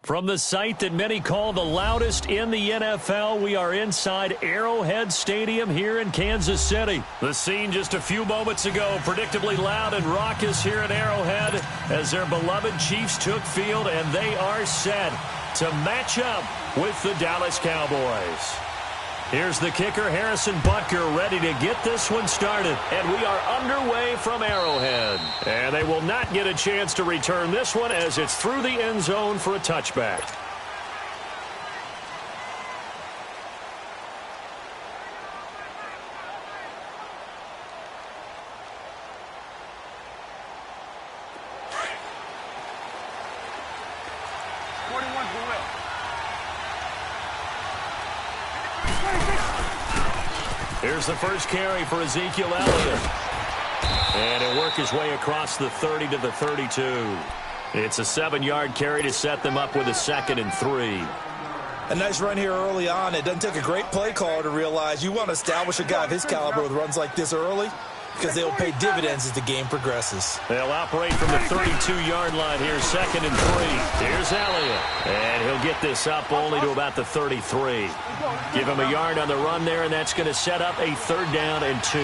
From the site that many call the loudest in the NFL, we are inside Arrowhead Stadium here in Kansas City. The scene just a few moments ago, predictably loud and raucous here at Arrowhead as their beloved Chiefs took field, and they are set to match up with the Dallas Cowboys. Here's the kicker, Harrison Butker, ready to get this one started. And we are underway from Arrowhead. And they will not get a chance to return this one as it's through the end zone for a touchback. Here's the first carry for Ezekiel Elliott. And he'll work his way across the 30 to the 32. It's a 7-yard carry to set them up with a 2nd and 3. A nice run here early on. It doesn't take a great play caller to realize you want to establish a guy of his caliber with runs like this early, because they will pay dividends as the game progresses. They'll operate from the 32-yard line here, 2nd and 3. Here's Elliott, and he'll get this up only to about the 33. Give him a yard on the run there, and that's going to set up a 3rd down and 2.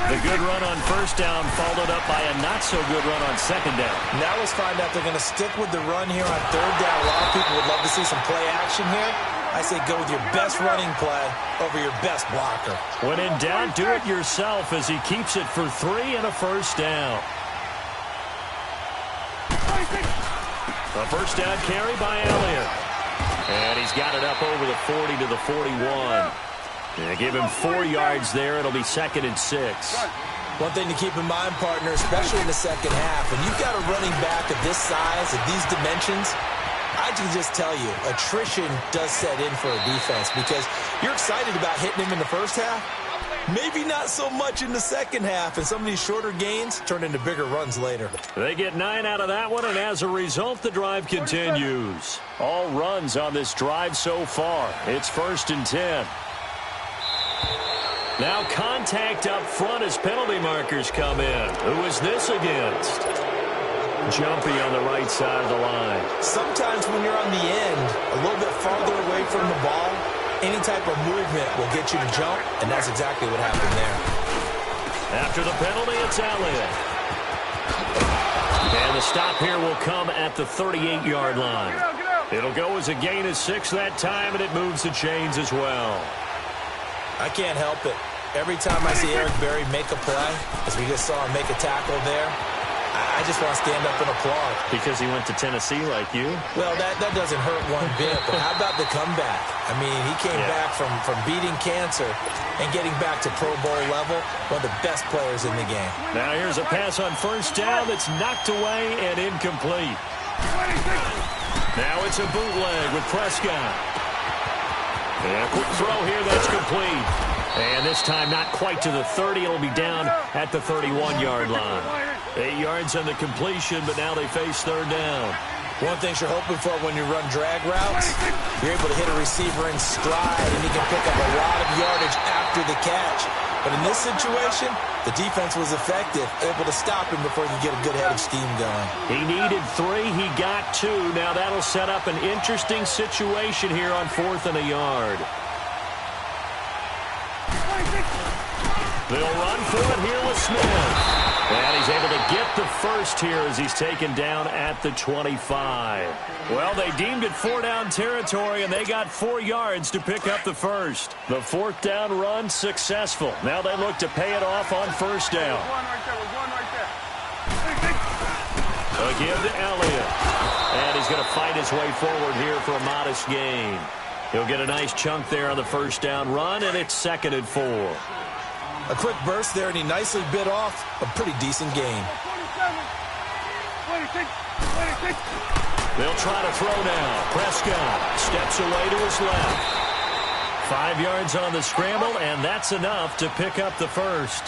The good run on 1st down followed up by a not-so-good run on 2nd down. Now let's find out they're going to stick with the run here on 3rd down. A lot of people would love to see some play action here. I say go with your best running play over your best blocker. When in doubt, do it yourself as he keeps it for 3 and a 1st down. A 1st down carry by Elliott. And he's got it up over the 40 to the 41. Give him 4 yards there. It'll be 2nd and 6. One thing to keep in mind, partner, especially in the second half, when you've got a running back of this size, of these dimensions, I can just tell you, attrition does set in for a defense because you're excited about hitting him in the first half. Maybe not so much in the second half, and some of these shorter gains turn into bigger runs later. They get 9 out of that one, and as a result, the drive continues. All runs on this drive so far. It's 1st and 10. Now contact up front as penalty markers come in. Who is this against? Jumpy on the right side of the line. Sometimes when you're on the end, a little bit farther away from the ball, any type of movement will get you to jump, and that's exactly what happened there. After the penalty, it's Elliott. And the stop here will come at the 38-yard line. It'll go as a gain of 6 that time, and it moves the chains as well. I can't help it. Every time I see Eric Berry make a play, as we just saw him make a tackle there, I just want to stand up and applaud. Because he went to Tennessee like you? Well, that doesn't hurt one bit, but how about the comeback? I mean, he came back from beating cancer and getting back to Pro Bowl level, one of the best players in the game. Now here's a pass on 1st down that's knocked away and incomplete. Now it's a bootleg with Prescott. And a quick throw here that's complete. And this time not quite to the 30. It'll be down at the 31-yard line. 8 yards on the completion, but now they face 3rd down. One thing you're hoping for when you run drag routes, you're able to hit a receiver in stride, and he can pick up a lot of yardage after the catch. But in this situation, the defense was effective, able to stop him before he could get a good head of steam going. He needed 3. He got 2. Now that'll set up an interesting situation here on 4th and a yard. They'll run for it here with Smith. And he's able to get the first here as he's taken down at the 25. Well, they deemed it 4-down territory, and they got 4 yards to pick up the first. The 4th down run successful. Now they look to pay it off on 1st down. A give to Elliott. And he's going to fight his way forward here for a modest gain. He'll get a nice chunk there on the 1st down run, and it's 2nd and 4. A quick burst there, and he nicely bit off a pretty decent gain. They'll try to throw now. Prescott steps away to his left. 5 yards on the scramble, and that's enough to pick up the first.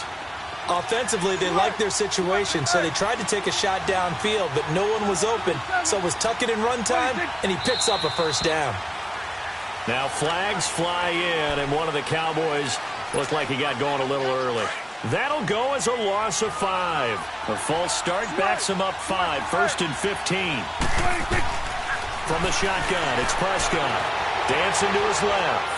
Offensively, they liked their situation, so they tried to take a shot downfield, but no one was open, so it was tuck it in run time, and he picks up a 1st down. Now flags fly in, and one of the Cowboys looked like he got going a little early. That'll go as a loss of 5. A false start backs him up 5. 1st and 15. From the shotgun, it's Prescott. Dancing to his left.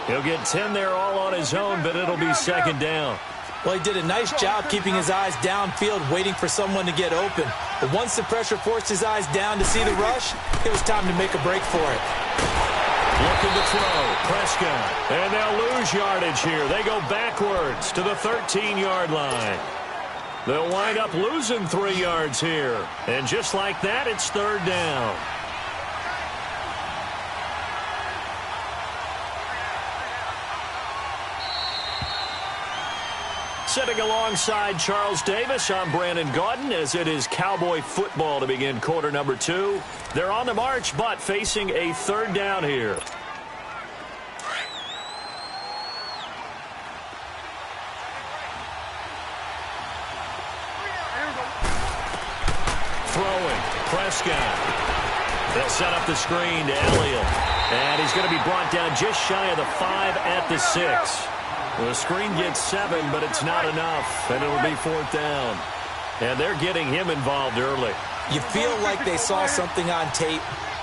He'll get 10 there all on his own, but it'll be second down. Well, he did a nice job keeping his eyes downfield, waiting for someone to get open. But once the pressure forced his eyes down to see the rush, it was time to make a break for it. Looking to throw, Prescott. And they'll lose yardage here. They go backwards to the 13-yard line. They'll wind up losing 3 yards here. And just like that, it's third down. Sitting alongside Charles Davis, I'm Brandon Gaudin, as it is Cowboy football to begin quarter number 2. They're on the march, but facing a third down here. Throwing, Prescott. They'll set up the screen to Elliott. And he's going to be brought down just shy of the 5 at the 6. The screen gets 7, but it's not enough, and it'll be fourth down. And they're getting him involved early. You feel like they saw something on tape,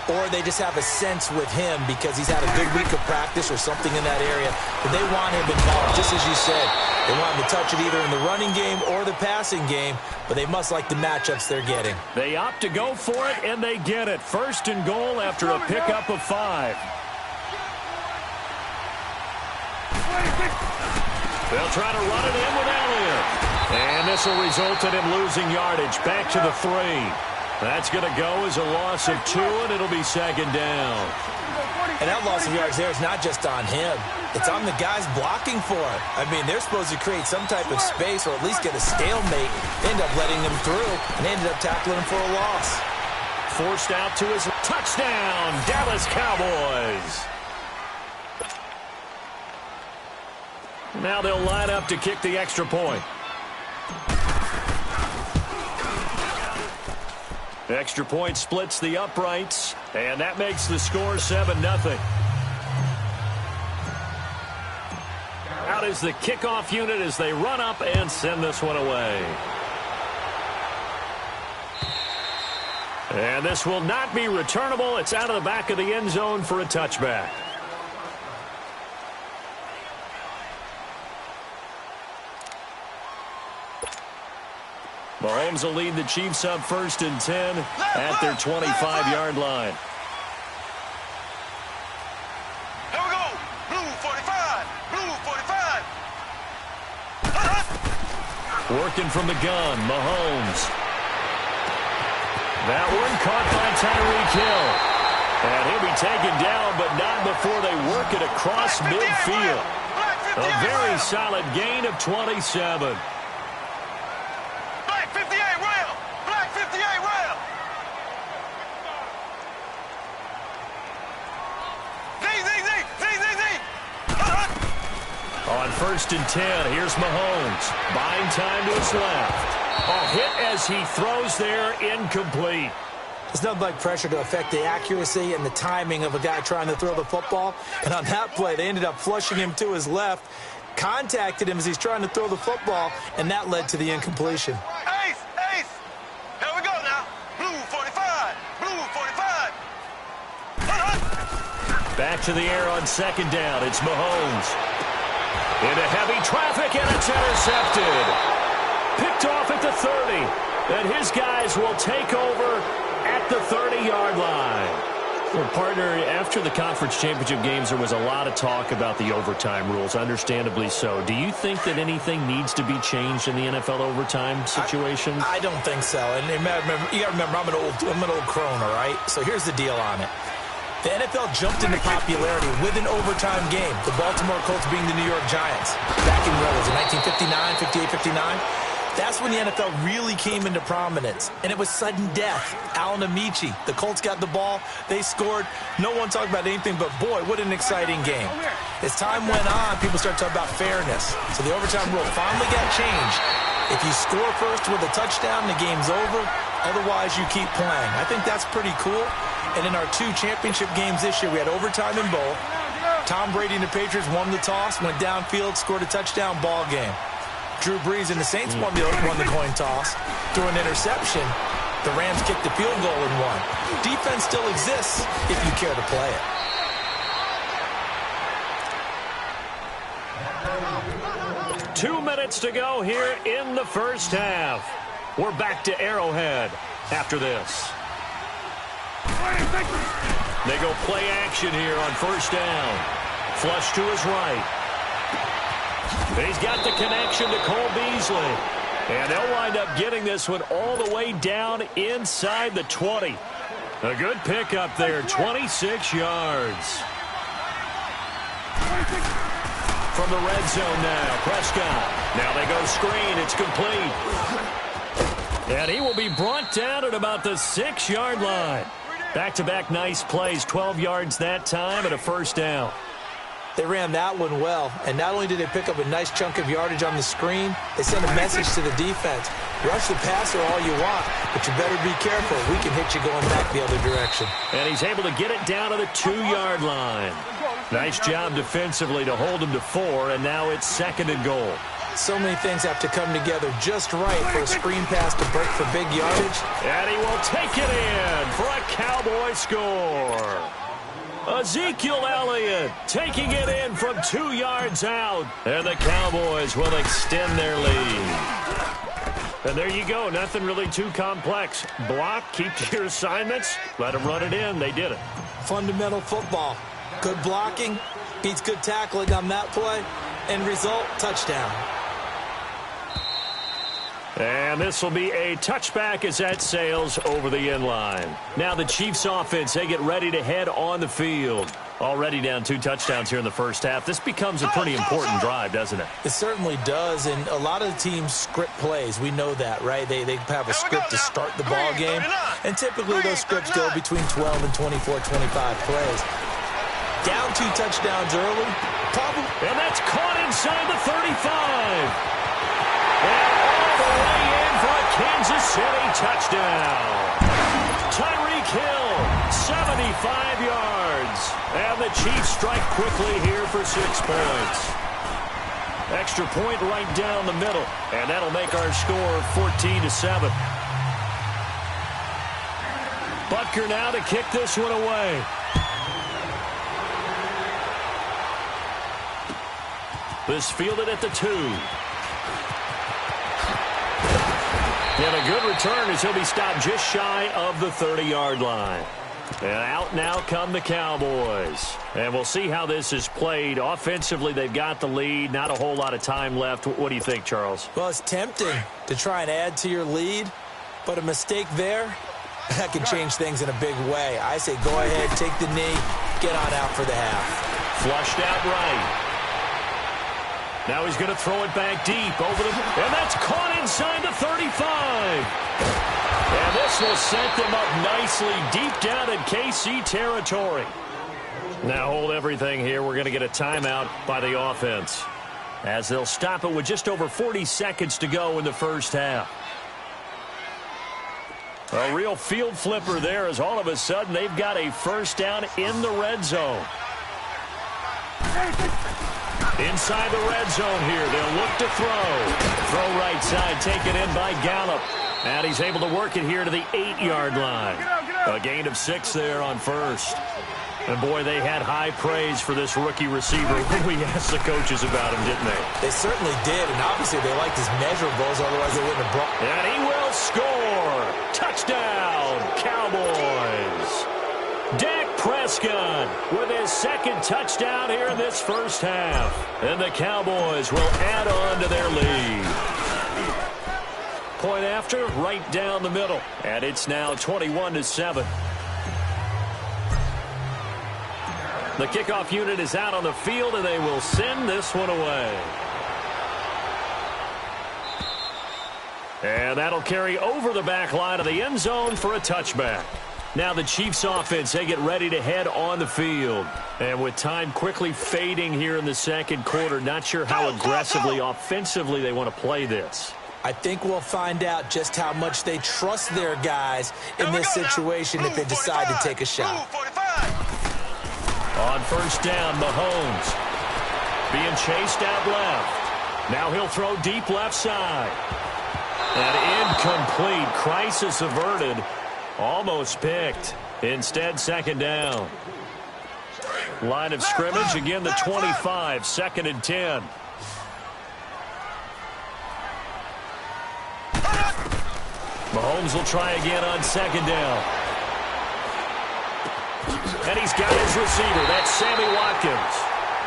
or they just have a sense with him because he's had a good week of practice or something in that area. But they want him involved, just as you said. They want him to touch it either in the running game or the passing game, but they must like the matchups they're getting. They opt to go for it, and they get it. First and goal after a pickup of 5. They'll try to run it in with Elliott. And this will result in him losing yardage back to the 3. That's going to go as a loss of 2, and it'll be second down. And that loss of yards there is not just on him. It's on the guys blocking for it. I mean, they're supposed to create some type of space or at least get a stalemate. They end up letting him through, and they ended up tackling him for a loss. Forced out to his touchdown, Dallas Cowboys. Now they'll line up to kick the extra point. Extra point splits the uprights, and that makes the score 7-0. Out is the kickoff unit as they run up and send this one away. And this will not be returnable. It's out of the back of the end zone for a touchback. Mahomes will lead the Chiefs up 1st and 10 at their 25-yard line. Here we go. Blue 45. Blue 45. Working from the gun, Mahomes. That one caught by Tyreek Hill. And he'll be taken down, but not before they work it across midfield. A very solid gain of 27. On 1st and 10, here's Mahomes. Buying time to his left. A hit as he throws there, incomplete. There's nothing like pressure to affect the accuracy and the timing of a guy trying to throw the football. And on that play, they ended up flushing him to his left, contacted him as he's trying to throw the football, and that led to the incompletion. Ace! Ace! Here we go now. Blue 45. Blue 45. Back to the air on 2nd down. It's Mahomes. Into heavy traffic, and it's intercepted. Picked off at the 30. And his guys will take over at the 30-yard line. Well, partner, after the conference championship games, there was a lot of talk about the overtime rules, understandably so. Do you think that anything needs to be changed in the NFL overtime situation? I don't think so. And you got to remember, I'm an old crone, all right? So here's the deal on it. The NFL jumped into popularity with an overtime game, the Baltimore Colts being the New York Giants. Back in, what was it, 1959, 58, 59? That's when the NFL really came into prominence, and it was sudden death. Alan Amici, the Colts got the ball, they scored. No one talked about anything but, boy, what an exciting game. As time went on, people started talking about fairness. So the overtime rule finally got changed. If you score first with a touchdown, the game's over. Otherwise, you keep playing. I think that's pretty cool. And in our 2 championship games this year, we had overtime in both. Tom Brady and the Patriots won the toss, went downfield, scored a touchdown, ball game. Drew Brees and the Saints won the coin toss through an interception. The Rams kicked the field goal and won. Defense still exists if you care to play it. Two minutes to go here in the first half. We're back to Arrowhead after this. They go play action here on first down. Flush to his right. He's got the connection to Cole Beasley. And they'll wind up getting this one all the way down inside the 20. A good pickup there, 26 yards. From the red zone now, Prescott. Now they go screen, it's complete. And he will be brought down at about the 6-yard line. Back-to-back nice plays, 12 yards that time and a first down. They ran that one well, and not only did they pick up a nice chunk of yardage on the screen, they sent a message to the defense. Rush the passer all you want, but you better be careful. We can hit you going back the other direction. And he's able to get it down to the 2-yard line. Nice job defensively to hold him to 4, and now it's 2nd and goal. So many things have to come together just right for a screen pass to break for big yardage. And he will take it in for a Cowboy score. Ezekiel Elliott taking it in from 2 yards out. And the Cowboys will extend their lead. And there you go. Nothing really too complex. Block, keep to your assignments, let them run it in. They did it. Fundamental football. Good blocking beats good tackling on that play. End result, touchdown. And this will be a touchback as that sails over the end line. Now the Chiefs offense, they get ready to head on the field. Already down 2 touchdowns here in the first half. This becomes a pretty important drive, doesn't it? It certainly does, and a lot of the teams script plays. We know that, right? They have a script to start the ball game, and typically those scripts go between 12 and 24, 25 plays. Down 2 touchdowns early, probably. And that's caught inside the 35. And all the way in for a Kansas City touchdown. Tyreek Hill, 75 yards. And the Chiefs strike quickly here for 6 points. Extra point right down the middle. And that'll make our score 14-7. Butker now to kick this one away. This fielded at the 2. And a good return as he'll be stopped just shy of the 30-yard line. And out now come the Cowboys. And we'll see how this is played. Offensively, they've got the lead. Not a whole lot of time left. What do you think, Charles? Well, it's tempting to try and add to your lead, but a mistake there, that can change things in a big way. I say go ahead, take the knee, get on out for the half. Flushed out right. Now he's going to throw it back deep over the... And that's caught inside the 35. And this will set them up nicely deep down in KC territory. Now hold everything here. We're going to get a timeout by the offense, as they'll stop it with just over 40 seconds to go in the first half. A real field flipper there, as all of a sudden they've got a first down in the red zone. Inside the red zone here, they'll look to throw. Throw right side, taken in by Gallup. And he's able to work it here to the 8-yard line. A gain of 6 there on first. And, boy, they had high praise for this rookie receiver when we asked the coaches about him, didn't they? They certainly did, and obviously they liked his measurables, otherwise they wouldn't have brought... And he will score! Touchdown, Cowboys! Dak Prescott with his 2nd touchdown here in this first half. And the Cowboys will add on to their lead. Point after, right down the middle. And it's now 21-7. The kickoff unit is out on the field, and they will send this one away. And that'll carry over the back line of the end zone for a touchback. Now the Chiefs offense, they get ready to head on the field. And with time quickly fading here in the second quarter, not sure how aggressively, offensively they want to play this. I think we'll find out just how much they trust their guys in this situation if they decide to take a shot. On first down, Mahomes being chased out left. Now he'll throw deep left side. And incomplete. Crisis averted. Almost picked. Instead, second down. Line of scrimmage, again the 25, 2nd and 10. Mahomes will try again on 2nd down. And he's got his receiver. That's Sammy Watkins.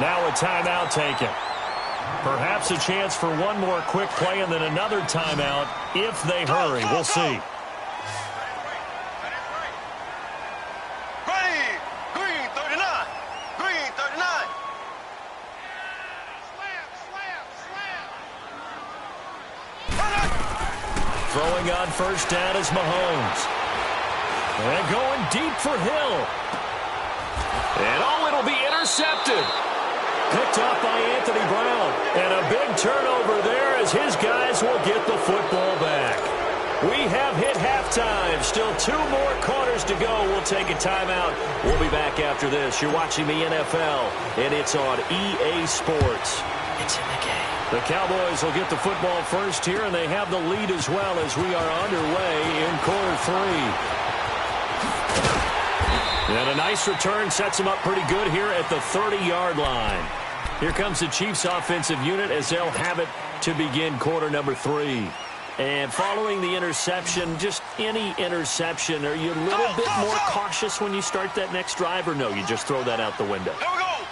Now a timeout taken. Perhaps a chance for one more quick play and then another timeout if they hurry. We'll see. Green 39. Green 39. Throwing on first down is Mahomes. And going deep for Hill. And it'll be intercepted. Picked off by Anthony Brown. And a big turnover there as his guys will get the football back. We have hit halftime. Still 2 more quarters to go. We'll take a timeout. We'll be back after this. You're watching the NFL, and it's on EA Sports. It's in the game. The Cowboys will get the football first here, and they have the lead as well as we are underway in quarter 3. And a nice return sets them up pretty good here at the 30-yard line. Here comes the Chiefs offensive unit as they'll have it to begin quarter number 3. And following the interception, just any interception, are you a little bit more cautious when you start that next drive, or no, you just throw that out the window?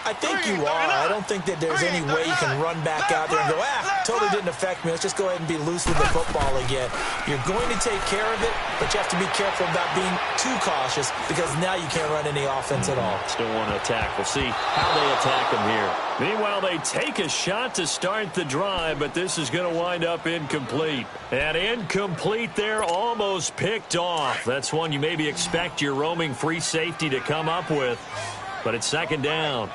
I think you are. I don't think that there's any way you can run back out there and go, totally didn't affect me. Let's just go ahead and be loose with the football again. You're going to take care of it, but you have to be careful about being too cautious because now you can't run any offense at all. Still want to attack. We'll see how they attack them here. Meanwhile, they take a shot to start the drive, but this is going to wind up incomplete. And incomplete there, almost picked off. That's one you maybe expect your roaming free safety to come up with, but it's second down.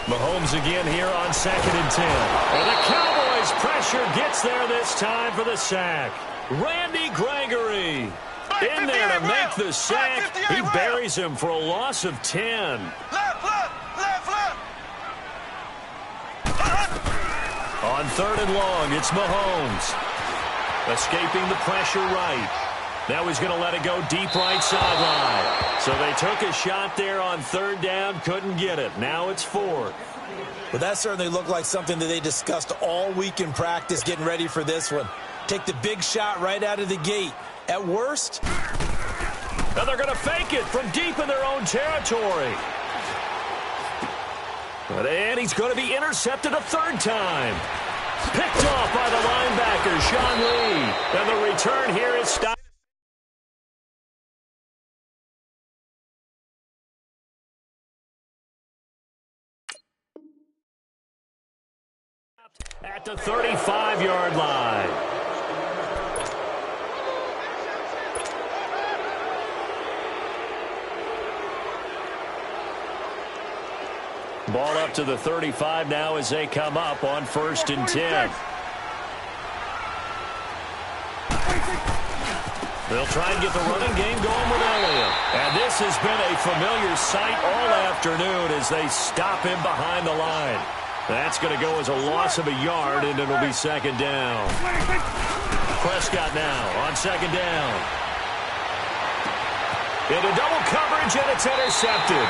Mahomes again here on 2nd and 10. And the Cowboys pressure gets there this time for the sack. Randy Gregory in there to make the sack. He buries him for a loss of 10. Left. On 3rd and long, it's Mahomes. Escaping the pressure right. Now he's going to let it go deep right sideline. So they took a shot there on 3rd down, couldn't get it. Now it's 4th. Well, that certainly looked like something that they discussed all week in practice getting ready for this one. Take the big shot right out of the gate. At worst, and they're going to fake it from deep in their own territory. And he's going to be intercepted a 3rd time. Picked off by the linebacker, Sean Lee. And the return here is stopped. At the 35-yard line. Ball up to the 35 now as they come up on 1st and 10. They'll try and get the running game going with Elliott. And this has been a familiar sight all afternoon as they stop him behind the line. That's going to go as a loss of a yard, and it'll be 2nd down. Prescott now on 2nd down. Into double coverage, and it's intercepted.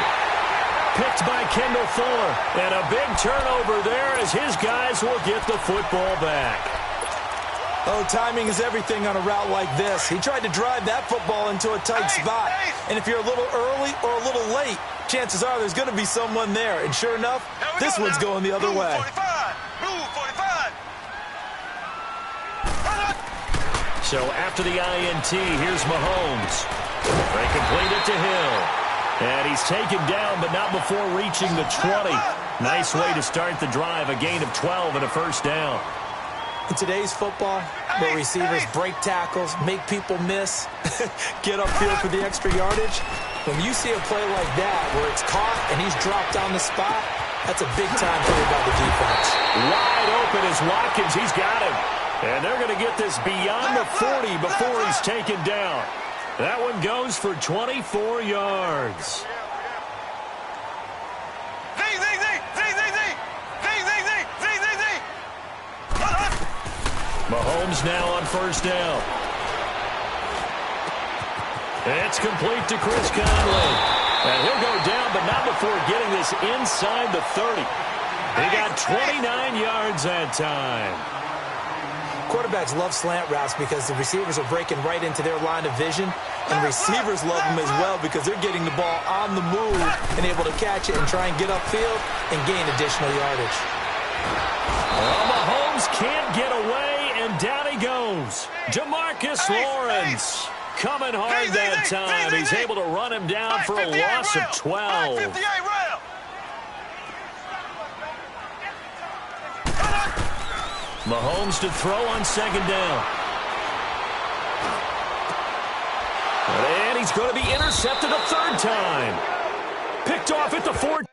Picked by Kendall Thorne. And a big turnover there as his guys will get the football back. Oh, timing is everything on a route like this. He tried to drive that football into a tight spot. And if you're a little early or a little late, chances are there's going to be someone there. And sure enough, this one's going the other way. Blue 45. So after the INT, here's Mahomes. They complete it to Hill. And he's taken down, but not before reaching the 20. Nice way to start the drive, a gain of 12 and a 1st down. In today's football, where receivers break tackles, make people miss, get upfield for the extra yardage, when you see a play like that where it's caught and he's dropped on the spot, that's a big-time play by the defense. Wide open is Watkins. He's got him. And they're going to get this beyond the 40 before he's taken down. That one goes for 24 yards. Zing. Mahomes now on first down. It's complete to Chris Conley. And he'll go down, but not before getting this inside the 30. He got 29 yards that time. Quarterbacks love slant routes because the receivers are breaking right into their line of vision, and receivers love them as well because they're getting the ball on the move and able to catch it and try and get upfield and gain additional yardage. Well, Mahomes can't get away, and down he goes. Jamarcus Lawrence coming hard that time. He's able to run him down for a loss of 12. Mahomes to throw on second down. And he's going to be intercepted a third time. Picked off at the 14.